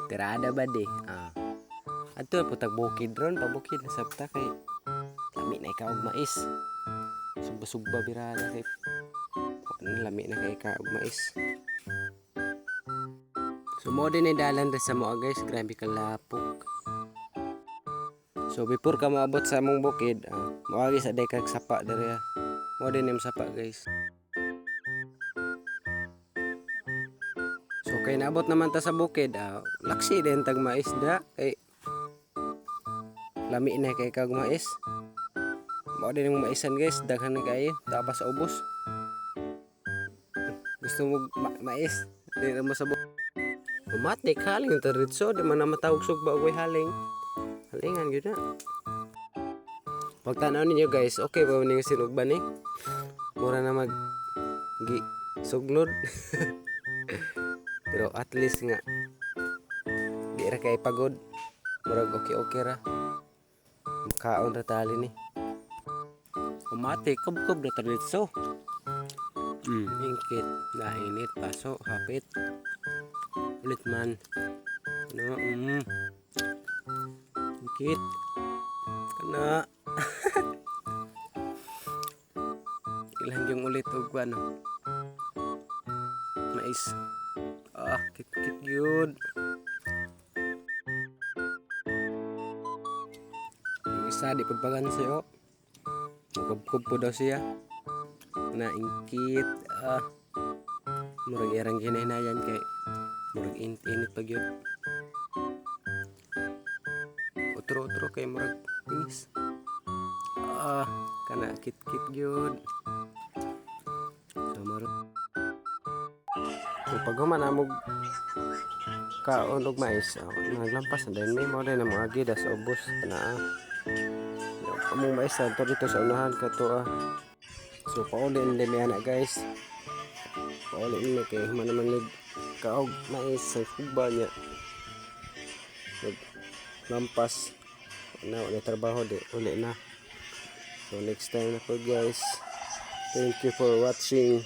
Tirada ba di? Ato putag bukid ron, pabukid na sabta kay lami na ikaw og mais. Suba-suba birada kay lami na kay ikaw og mais. So mo din ay dalan sa mo guys, grabe ka lapok. So before ka maabot sa among bukid, moagi sa day kag sapa diri. Mo din yung sapa guys. So kay naabot naman ta sa bukid, laksi din tag mais da kay lami na kay kag mais. Mo din yung maisan guys, daghan na kayo tapos sa ubos. Gusto mo mais? Di na mo sa Matik haling taritso, di man na matawag sugba og haling. Halingan gyud na. Pag tanaw ninyo guys, okay ba ning sinugban ni? Mura na mag suglod. Pero at least nga di ra kay pagod. Murag okay ra. Makaon ra tali ni. Matik kub na taritso. Ingkit, nainit, paso, hapit. Ulit man. No, ingkit. Kana. Ilang yung ulit og ano. Mais. Kit yun. Yung isa, di pagpagan sa'yo. Magkubkub po daw siya. Naingkit. Murag irang ginahinayan kay murag init pag yun. Utro kay murag pingis. Kana kit yun. So murag. So pag humanamog kaon og mais, naglampas na din may mo din ang mga gida sa ubos. Kana among mais dito sa unahan ka to. So paulin din na guys. Paulin na kay manaman kaog mais sa kuba niya. Lampas na wala trabaho di uli na. So next time na po guys. Thank you for watching.